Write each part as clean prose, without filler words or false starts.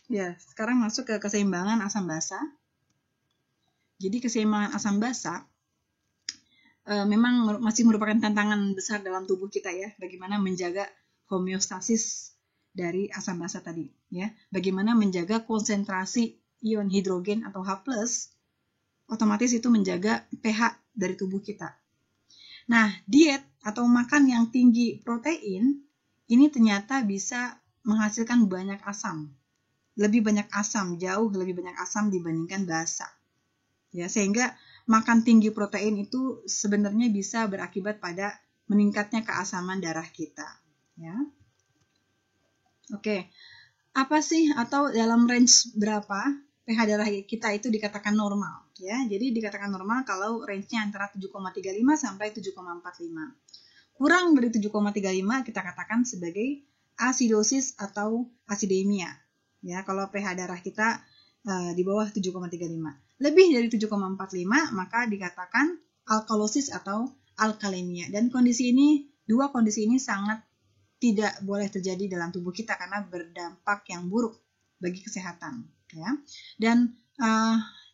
Ya, sekarang masuk ke keseimbangan asam basa. Jadi keseimbangan asam basa memang masih merupakan tantangan besar dalam tubuh kita ya, bagaimana menjaga homeostasis dari asam basa tadi ya. Bagaimana menjaga konsentrasi ion hidrogen atau H+, otomatis itu menjaga pH dari tubuh kita. Nah, diet atau makan yang tinggi protein ini ternyata bisa menghasilkan banyak asam. Lebih banyak asam, jauh lebih banyak asam dibandingkan basa. Ya, sehingga makan tinggi protein itu sebenarnya bisa berakibat pada meningkatnya keasaman darah kita, ya. Oke. Apa sih atau dalam range berapa pH darah kita itu dikatakan normal, ya. Jadi dikatakan normal kalau range-nya antara 7,35 sampai 7,45. Kurang dari 7,35 kita katakan sebagai asidosis atau acidemia. Ya, kalau pH darah kita di bawah 7,35. Lebih dari 7,45 maka dikatakan alkalosis atau alkalemia. Dan dua kondisi ini sangat tidak boleh terjadi dalam tubuh kita karena berdampak yang buruk bagi kesehatan. Ya. Dan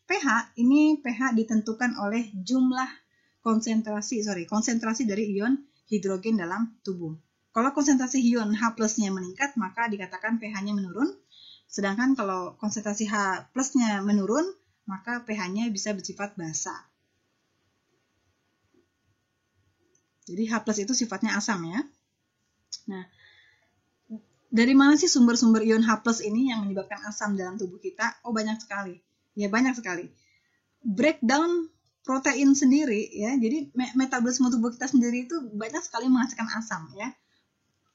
pH ditentukan oleh jumlah konsentrasi dari ion hidrogen dalam tubuh. Kalau konsentrasi ion H+-nya meningkat maka dikatakan pH-nya menurun. Sedangkan kalau konsentrasi H+-nya menurun, maka pH-nya bisa bersifat basa. Jadi H+ itu sifatnya asam ya. Nah, dari mana sih sumber-sumber ion H+ ini yang menyebabkan asam dalam tubuh kita? Oh, banyak sekali. Ya, banyak sekali. Breakdown protein sendiri ya. Jadi metabolisme tubuh kita sendiri itu banyak sekali menghasilkan asam ya.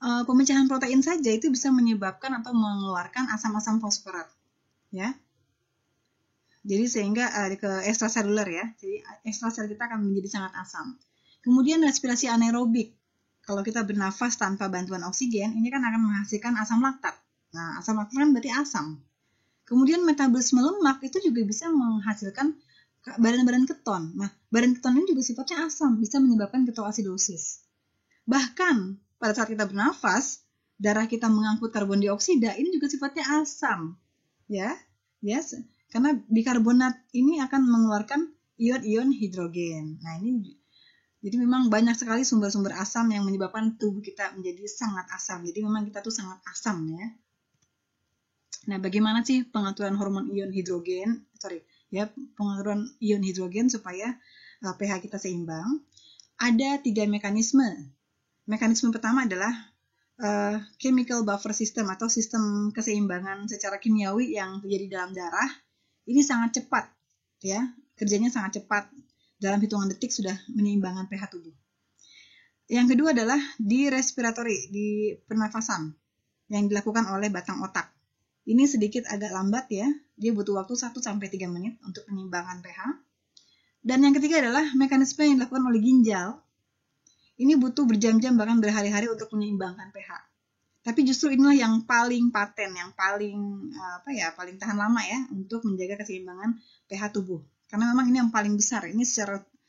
Pemecahan protein saja itu bisa menyebabkan atau mengeluarkan asam-asam fosforat ya. Jadi sehingga ke ekstraseluler ya. Jadi ekstrasel kita akan menjadi sangat asam. Kemudian respirasi anaerobik. Kalau kita bernafas tanpa bantuan oksigen, ini kan akan menghasilkan asam laktat. Nah, asam laktat kan berarti asam. Kemudian metabolisme lemak itu juga bisa menghasilkan badan-badan keton. Nah, badan keton ini juga sifatnya asam, bisa menyebabkan ketoasidosis. Bahkan pada saat kita bernafas, darah kita mengangkut karbon dioksida, ini juga sifatnya asam. Ya, yes. Karena bikarbonat ini akan mengeluarkan ion-ion hidrogen. Nah, ini jadi memang banyak sekali sumber-sumber asam yang menyebabkan tubuh kita menjadi sangat asam. Jadi memang kita tuh sangat asam ya. Nah, bagaimana sih pengaturan hormon ion hidrogen? Pengaturan ion hidrogen supaya pH kita seimbang. Ada 3 mekanisme. Mekanisme pertama adalah chemical buffer system atau sistem keseimbangan secara kimiawi yang terjadi dalam darah. Ini sangat cepat, ya, kerjanya sangat cepat. Dalam hitungan detik sudah menyeimbangkan pH tubuh. Yang kedua adalah di respiratory, di pernafasan yang dilakukan oleh batang otak. Ini sedikit agak lambat ya, dia butuh waktu 1-3 menit untuk menyeimbangkan pH. Dan yang ketiga adalah mekanisme yang dilakukan oleh ginjal. Ini butuh berjam-jam bahkan berhari-hari untuk menyeimbangkan pH. Tapi justru inilah yang paling paten, yang paling paling tahan lama ya untuk menjaga keseimbangan pH tubuh. Karena memang ini yang paling besar. Ini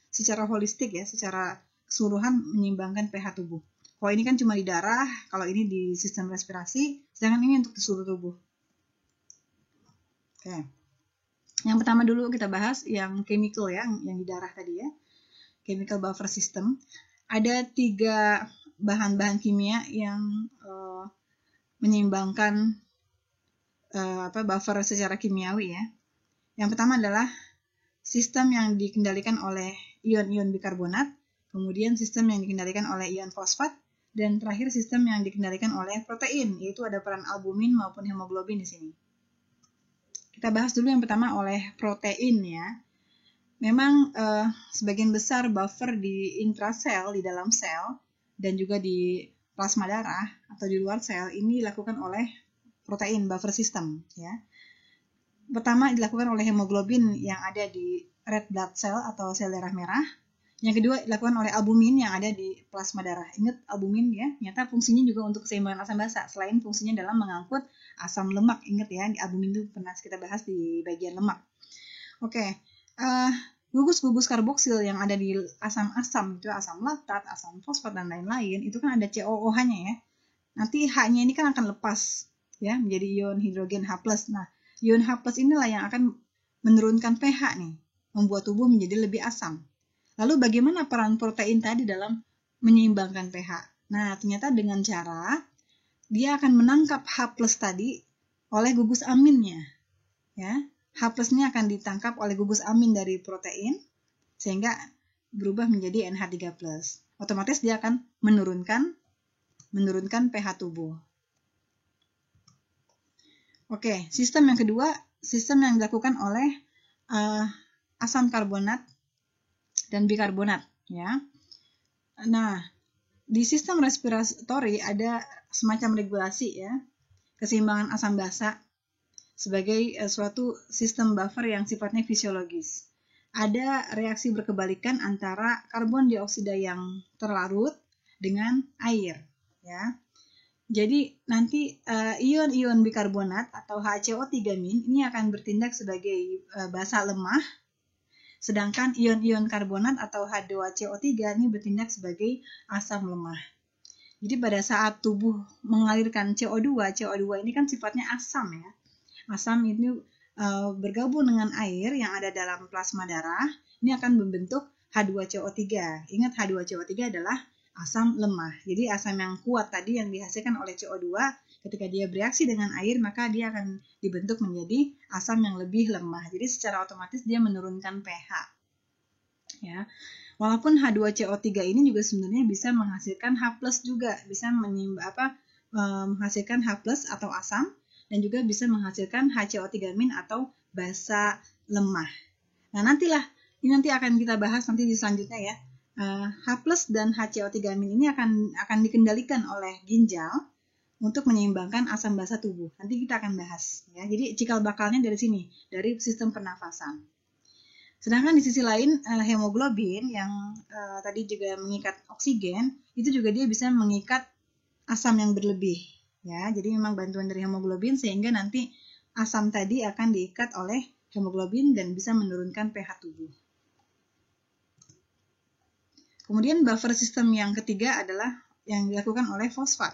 secara holistik ya, secara keseluruhan menyeimbangkan pH tubuh. Kalau ini kan cuma di darah, kalau ini di sistem respirasi, sedangkan ini untuk di seluruh tubuh. Oke. Yang pertama dulu kita bahas yang chemical ya, yang di darah tadi ya. Chemical buffer system. Ada 3 bahan-bahan kimia yang menyeimbangkan buffer secara kimiawi ya. Yang pertama adalah sistem yang dikendalikan oleh ion-ion bikarbonat, kemudian sistem yang dikendalikan oleh ion fosfat, dan terakhir sistem yang dikendalikan oleh protein, yaitu ada peran albumin maupun hemoglobin di sini. Kita bahas dulu yang pertama oleh protein ya. Memang sebagian besar buffer di intrasel, di dalam sel, dan juga di plasma darah atau di luar sel ini dilakukan oleh protein buffer system. Ya. Pertama dilakukan oleh hemoglobin yang ada di red blood cell atau sel darah merah. Yang kedua dilakukan oleh albumin yang ada di plasma darah. Ingat albumin ya, ternyata fungsinya juga untuk keseimbangan asam basa. Selain fungsinya dalam mengangkut asam lemak, ingat ya, di albumin itu pernah kita bahas di bagian lemak. Oke. Gugus-gugus karboksil yang ada di asam-asam itu asam laktat, asam fosfat dan lain-lain itu kan ada COOH-nya ya. Nanti H-nya ini kan akan lepas ya, menjadi ion hidrogen H+. Nah, ion H+ inilah yang akan menurunkan pH nih, membuat tubuh menjadi lebih asam. Lalu bagaimana peran protein tadi dalam menyeimbangkan pH? Nah, ternyata dengan cara dia akan menangkap H+ tadi oleh gugus aminnya. Ya, H+-nya akan ditangkap oleh gugus amin dari protein sehingga berubah menjadi NH3+. Otomatis dia akan menurunkan pH tubuh. Oke, sistem yang kedua, sistem yang dilakukan oleh asam karbonat dan bikarbonat, ya. Nah, di sistem respiratori ada semacam regulasi, ya, keseimbangan asam basa sebagai suatu sistem buffer yang sifatnya fisiologis. Ada reaksi berkebalikan antara karbon dioksida yang terlarut dengan air, ya. Jadi nanti ion-ion bikarbonat atau HCO3- ini akan bertindak sebagai basa lemah, sedangkan ion-ion karbonat atau H2CO3 ini bertindak sebagai asam lemah. Jadi pada saat tubuh mengalirkan CO2 ini kan sifatnya asam, ya. Asam ini bergabung dengan air yang ada dalam plasma darah, ini akan membentuk H2CO3. Ingat, H2CO3 adalah asam lemah. Jadi asam yang kuat tadi yang dihasilkan oleh CO2 ketika dia bereaksi dengan air, maka dia akan dibentuk menjadi asam yang lebih lemah. Jadi secara otomatis dia menurunkan pH. Ya. Walaupun H2CO3 ini juga sebenarnya bisa menghasilkan H+ juga, bisa menghasilkan H+ atau asam, dan juga bisa menghasilkan HCO3- atau basa lemah. Nah, nanti akan kita bahas nanti di selanjutnya, ya. H+ dan HCO3- ini akan dikendalikan oleh ginjal untuk menyeimbangkan asam basa tubuh. Nanti kita akan bahas, ya. Jadi cikal bakalnya dari sini, dari sistem pernafasan. Sedangkan di sisi lain hemoglobin yang tadi juga mengikat oksigen, itu juga dia bisa mengikat asam yang berlebih, ya. Jadi memang bantuan dari hemoglobin sehingga nanti asam tadi akan diikat oleh hemoglobin dan bisa menurunkan pH tubuh. Kemudian buffer system yang ketiga adalah yang dilakukan oleh fosfat.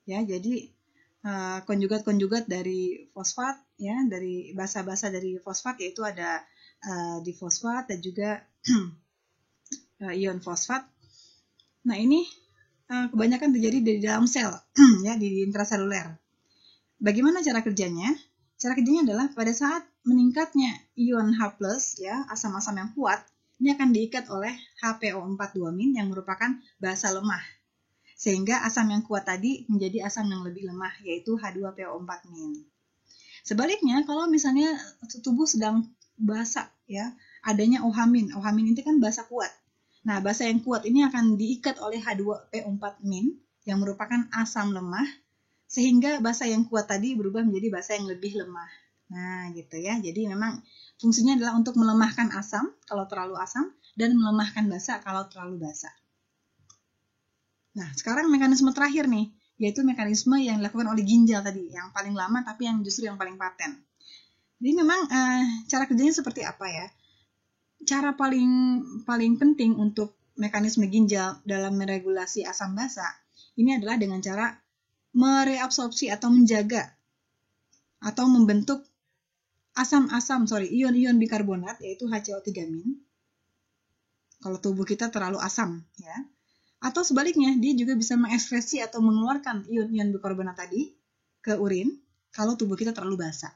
Ya, jadi konjugat-konjugat dari fosfat, ya, dari basa-basa dari fosfat, yaitu ada difosfat dan juga ion fosfat. Nah, ini kebanyakan terjadi di dalam sel, ya, di intraseluler. Bagaimana cara kerjanya? Cara kerjanya adalah pada saat meningkatnya ion H+, ya, asam-asam yang kuat, ini akan diikat oleh HPO4- yang merupakan basa lemah. Sehingga asam yang kuat tadi menjadi asam yang lebih lemah, yaitu H2PO4-. Sebaliknya, kalau misalnya tubuh sedang basa, ya, adanya OH-. OH- itu kan basa kuat. Nah, basa yang kuat ini akan diikat oleh H2PO4- yang merupakan asam lemah, sehingga basa yang kuat tadi berubah menjadi basa yang lebih lemah. Nah, gitu, ya. Jadi memang fungsinya adalah untuk melemahkan asam kalau terlalu asam dan melemahkan basa kalau terlalu basa. Nah, sekarang mekanisme terakhir nih, yaitu mekanisme yang dilakukan oleh ginjal tadi, yang paling lama tapi yang justru yang paling paten. Jadi memang cara kerjanya seperti apa, ya? Cara paling penting untuk mekanisme ginjal dalam meregulasi asam basa ini adalah dengan cara mereabsorpsi atau menjaga atau membentuk ion-ion bikarbonat, yaitu HCO3-. Kalau tubuh kita terlalu asam, ya. Atau sebaliknya, dia juga bisa mengekskresi atau mengeluarkan ion-ion bikarbonat tadi ke urin kalau tubuh kita terlalu basa,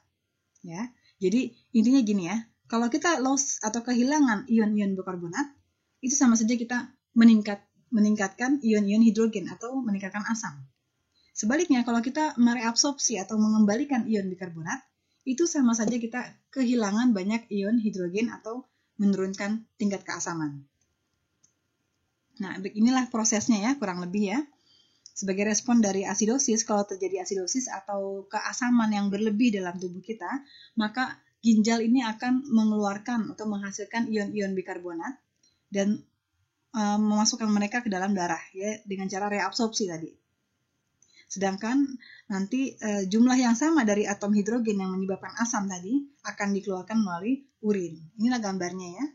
ya. Jadi intinya gini, ya. Kalau kita loss atau kehilangan ion-ion bikarbonat, itu sama saja kita meningkatkan ion-ion hidrogen atau meningkatkan asam. Sebaliknya, kalau kita mereabsorpsi atau mengembalikan ion bikarbonat, itu sama saja kita kehilangan banyak ion hidrogen atau menurunkan tingkat keasaman. Nah, inilah prosesnya, ya, kurang lebih, ya. Sebagai respon dari asidosis, kalau terjadi asidosis atau keasaman yang berlebih dalam tubuh kita, maka ginjal ini akan mengeluarkan atau menghasilkan ion-ion bikarbonat dan memasukkan mereka ke dalam darah, ya, dengan cara reabsorpsi tadi. Sedangkan nanti jumlah yang sama dari atom hidrogen yang menyebabkan asam tadi akan dikeluarkan melalui urin. Inilah gambarnya, ya.